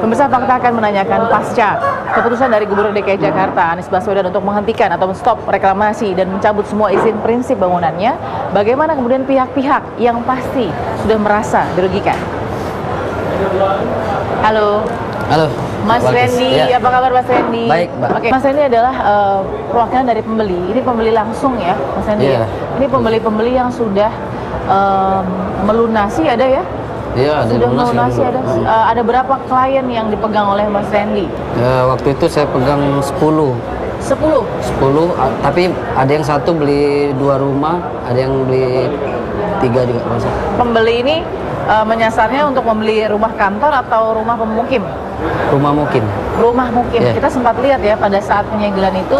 Pemirsa, Fakta akan menanyakan pasca keputusan dari Gubernur DKI Jakarta Anies Baswedan untuk menghentikan atau stop reklamasi dan mencabut semua izin prinsip bangunannya, bagaimana kemudian pihak-pihak yang pasti sudah merasa dirugikan. Halo. Halo. Mas Randy, ya. Apa kabar Mas Randy? Baik, Mbak. Oke, Mas Randy adalah perwakilan dari pembeli. Ini pembeli langsung ya, Mas Randy. Iya. Ini pembeli-pembeli yang sudah melunasi ada ya? Iya, ada sudah melunasi ada. Ada berapa klien yang dipegang oleh Mas Randy? Waktu itu saya pegang 10. 10? 10, tapi ada yang satu beli 2 rumah, ada yang beli 3 juga. Pembeli ini menyasarnya untuk membeli rumah kantor atau rumah pemukim? Rumah mukim. Rumah mukim. Yeah. Kita sempat lihat ya pada saat penyegelan itu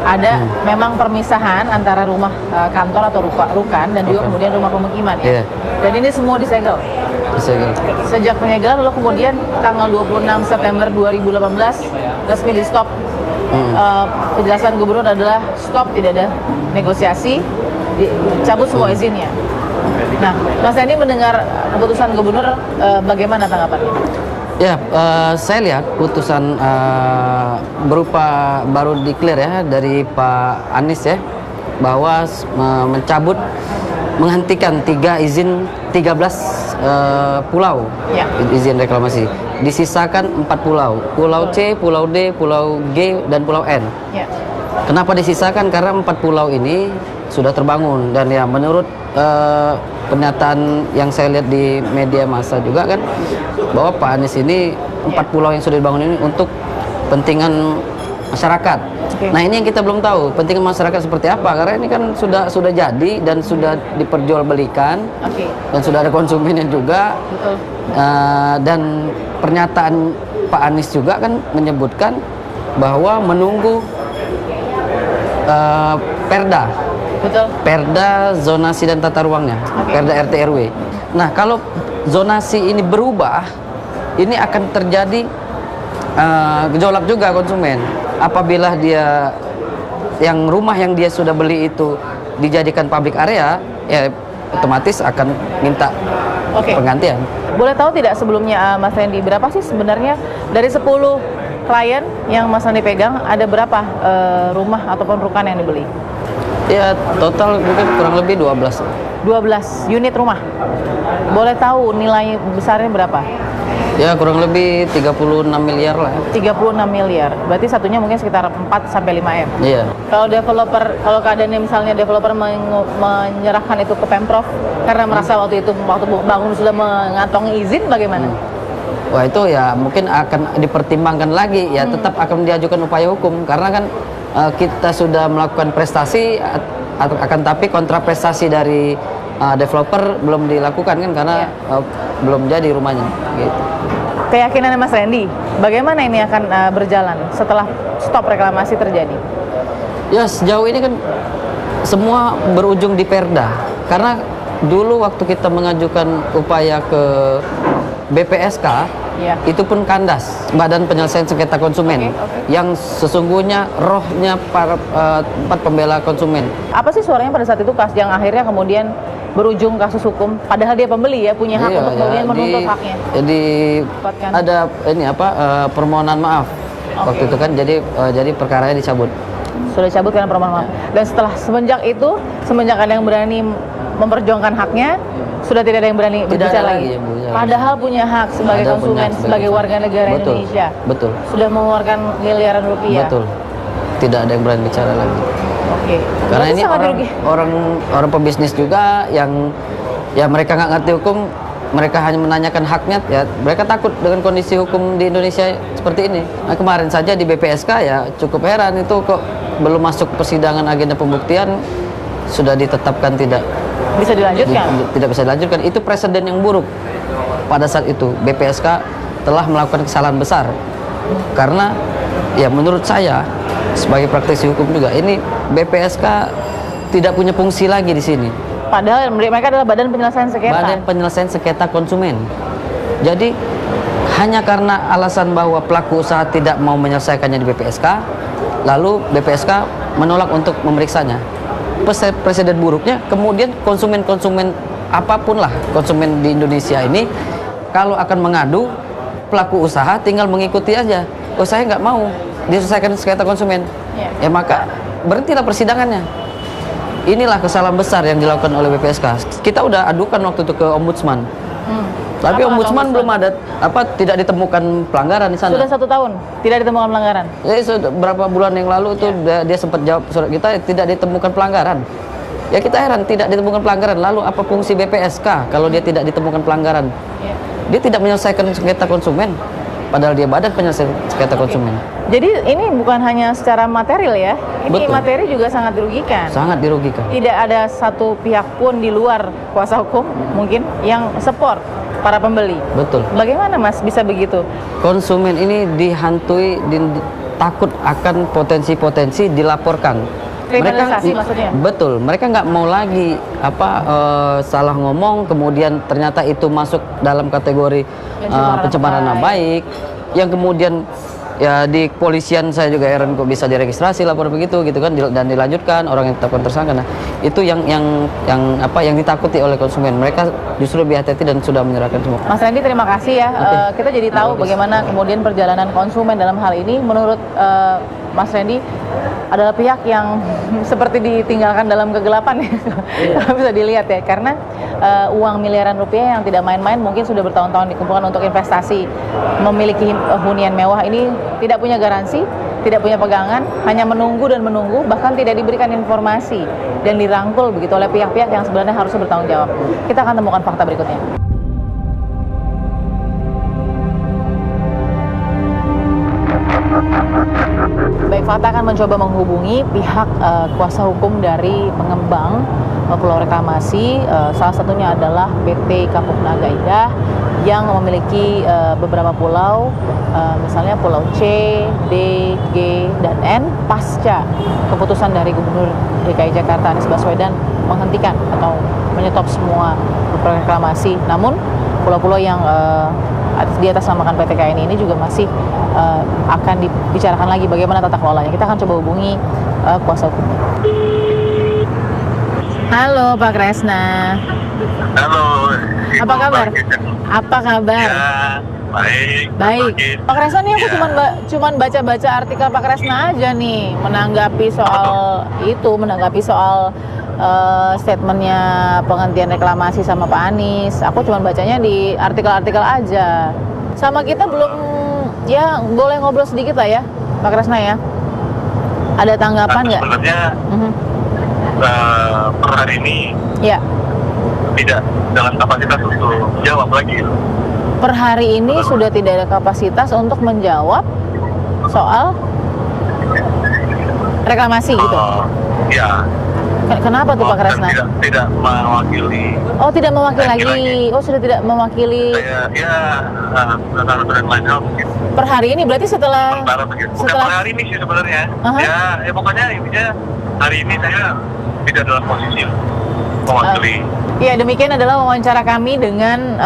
ada memang permisahan antara rumah kantor atau rukan dan juga kemudian rumah pemukiman ya. Yeah. Dan ini semua disegel. Sejak penyegelan lalu kemudian tanggal 26 September 2018 resmi di stop. Penjelasan gubernur adalah stop, tidak ada negosiasi, cabut semua izinnya. Nah, Mas Randy mendengar keputusan gubernur, bagaimana tanggapannya? Ya, saya lihat putusan berupa baru declare ya dari Pak Anies ya, bahwa mencabut, menghentikan 13 pulau Ya. izin reklamasi. Disisakan 4 pulau, Pulau C, Pulau D, Pulau G, dan Pulau N. Ya. Kenapa disisakan? Karena 4 pulau ini sudah terbangun dan ya menurut pernyataan yang saya lihat di media massa juga kan, bahwa Pak Anies ini 4 pulau yang sudah dibangun ini untuk pentingan masyarakat. Okay. Nah, ini yang kita belum tahu pentingan masyarakat seperti apa, karena ini kan sudah jadi dan sudah diperjualbelikan. Okay. Dan sudah ada konsumennya juga. Betul. Dan pernyataan Pak Anies juga kan menyebutkan bahwa menunggu Perda. Betul. Perda zonasi dan tata ruangnya, Perda RT RW. Nah, kalau zonasi ini berubah, ini akan terjadi gejolak juga konsumen. Apabila dia rumah yang dia sudah beli itu dijadikan public area, ya otomatis akan minta penggantian. Boleh tahu tidak sebelumnya Mas Randy, berapa sih sebenarnya dari 10 klien yang Mas Randy pegang, ada berapa rumah ataupun rukan yang dibeli? Ya, total mungkin kurang lebih 12. 12 unit rumah. Boleh tahu nilai besarnya berapa? Ya, kurang lebih 36 miliar lah. 36 miliar. Berarti satunya mungkin sekitar 4 sampai 5 M. Iya. Kalau kalau keadaannya misalnya developer menyerahkan itu ke Pemprov karena merasa waktu bangun sudah mengantongi izin, bagaimana? Wah, itu ya mungkin akan dipertimbangkan lagi ya, tetap akan diajukan upaya hukum karena kan kita sudah melakukan prestasi, akan tapi kontraprestasi dari developer belum dilakukan kan karena belum jadi rumahnya gitu. Keyakinan Mas Randy, bagaimana ini akan berjalan setelah stop reklamasi terjadi? Ya, sejauh ini kan semua berujung di Perda. Karena dulu waktu kita mengajukan upaya ke BPSK, itu pun kandas, Badan Penyelesaian Sengketa Konsumen, yang sesungguhnya rohnya para tempat pembela konsumen. Apa sih suaranya pada saat itu yang akhirnya kemudian berujung kasus hukum, padahal dia pembeli ya, punya hak untuk kemudian menuntut haknya? Jadi ada ini permohonan maaf waktu itu kan, jadi perkaranya dicabut. Sudah dicabut karena permohonan maaf. Dan semenjak ada yang berani memperjuangkan haknya, sudah tidak ada yang berani berbicara lagi. Padahal punya hak sebagai konsumen, sebagai warga negara Indonesia. Betul. Sudah mengeluarkan miliaran rupiah. Betul. Tidak ada yang berani bicara lagi. Oke. Karena ini orang pebisnis juga yang ya mereka nggak ngerti hukum, mereka hanya menanyakan haknya, ya mereka takut dengan kondisi hukum di Indonesia seperti ini. Nah, kemarin saja di BPSK ya cukup heran, itu kok belum masuk persidangan agenda pembuktian sudah ditetapkan tidak bisa dilanjutkan. Tidak bisa dilanjutkan. Itu presiden yang buruk. Pada saat itu BPSK telah melakukan kesalahan besar. Karena ya menurut saya sebagai praktisi hukum juga, ini BPSK tidak punya fungsi lagi di sini. Padahal mereka adalah Badan Penyelesaian Sengketa. Badan Penyelesaian Sengketa Konsumen. Jadi hanya karena alasan bahwa pelaku usaha tidak mau menyelesaikannya di BPSK, lalu BPSK menolak untuk memeriksanya. Presiden buruknya kemudian konsumen apapun lah konsumen di Indonesia ini, kalau akan mengadu pelaku usaha tinggal mengikuti aja. Oh saya nggak mau diselesaikan sengketa konsumen. Ya maka berhentilah persidangannya. Inilah kesalahan besar yang dilakukan oleh BPSK. Kita udah adukan waktu itu ke Ombudsman. Tapi Ombudsman belum ada tidak ditemukan pelanggaran di sana. Sudah 1 tahun tidak ditemukan pelanggaran. Sudah berapa bulan yang lalu itu dia sempat jawab surat kita tidak ditemukan pelanggaran. Ya kita heran tidak ditemukan pelanggaran. Lalu apa fungsi BPSK kalau dia tidak ditemukan pelanggaran? Dia tidak menyelesaikan sengketa konsumen. Padahal dia badan penyelesaian sengketa konsumen. Jadi ini bukan hanya secara material ya, ini Betul. materi juga sangat dirugikan. Sangat dirugikan. Tidak ada satu pihak pun di luar kuasa hukum mungkin yang support para pembeli. Betul. Bagaimana Mas bisa begitu? Konsumen ini dihantui, takut akan potensi-potensi dilaporkan. Kriminalisasi maksudnya? Betul, mereka nggak mau lagi salah ngomong, kemudian ternyata itu masuk dalam kategori pencemaran nama baik, yang kemudian ya di kepolisian saya juga heran kok bisa diregistrasi lapor begitu gitu kan, dan dilanjutkan orang yang ditetapkan tersangka. Nah itu yang ditakuti oleh konsumen. Mereka justru lebih hati-hati dan sudah menyerahkan semua. Mas Randy terima kasih ya. Kita jadi tahu bagaimana kemudian perjalanan konsumen dalam hal ini. Menurut Mas Randy adalah pihak yang seperti ditinggalkan dalam kegelapan ya. Bisa dilihat ya, karena uang miliaran rupiah yang tidak main-main mungkin sudah bertahun-tahun dikumpulkan untuk investasi, memiliki hunian mewah ini tidak punya garansi, tidak punya pegangan, hanya menunggu dan menunggu, bahkan tidak diberikan informasi dan dirangkul begitu oleh pihak-pihak yang sebenarnya harusnya bertanggung jawab. Kita akan temukan fakta berikutnya. Baik, Fakta akan mencoba menghubungi pihak kuasa hukum dari pengembang pulau reklamasi. Salah satunya adalah PT Kapuk Naga Indah yang memiliki beberapa pulau, misalnya Pulau C, D, G, dan N, pasca keputusan dari Gubernur DKI Jakarta Anies Baswedan menghentikan atau menyetop semua reklamasi. Namun pulau-pulau yang di atas namakan PT KAI ini juga masih akan dibicarakan lagi bagaimana tata kelolanya. Kita akan coba hubungi kuasa hukum. Halo Pak Kresna. Halo. Apa kabar? Apa kabar? Ya, baik. Baik. Pak Kresna nih aku cuman baca-baca artikel Pak Kresna aja nih menanggapi soal statementnya penghentian reklamasi sama Pak Anies. Aku cuma bacanya di artikel-artikel aja. Sama kita belum, ya boleh ngobrol sedikit lah ya, Pak Kresna ya. Ada tanggapan nggak? Sebenarnya per hari ini Ya. tidak dengan kapasitas untuk jawab lagi. Per hari ini sudah tidak ada kapasitas untuk menjawab soal reklamasi gitu. Ya. Kenapa tuh Pak Kresna? Tidak mewakili. Oh, tidak mewakili lagi. Oh, sudah tidak mewakili. Saudara dan lainnya mungkin. Per hari ini berarti setelah Bukan per hari ini sih sebenarnya. Ya pokoknya intinya hari ini saya tidak dalam posisi mewakili. Ya, demikian adalah wawancara kami dengan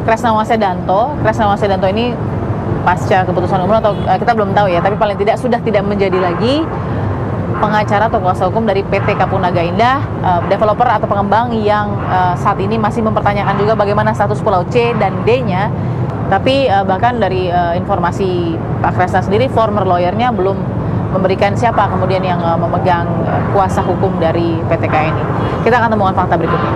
Kresna Wasedanto. Kresna Wasedanto ini pasca keputusan umum atau kita belum tahu ya, tapi paling tidak sudah tidak menjadi lagi pengacara atau kuasa hukum dari PT Kapuk Naga Indah, developer atau pengembang yang saat ini masih mempertanyakan juga bagaimana status Pulau C dan D-nya. Tapi bahkan dari informasi Pak Kresna sendiri, former lawyer-nya belum memberikan siapa kemudian yang memegang kuasa hukum dari PT KAI ini. Kita akan temukan fakta berikutnya.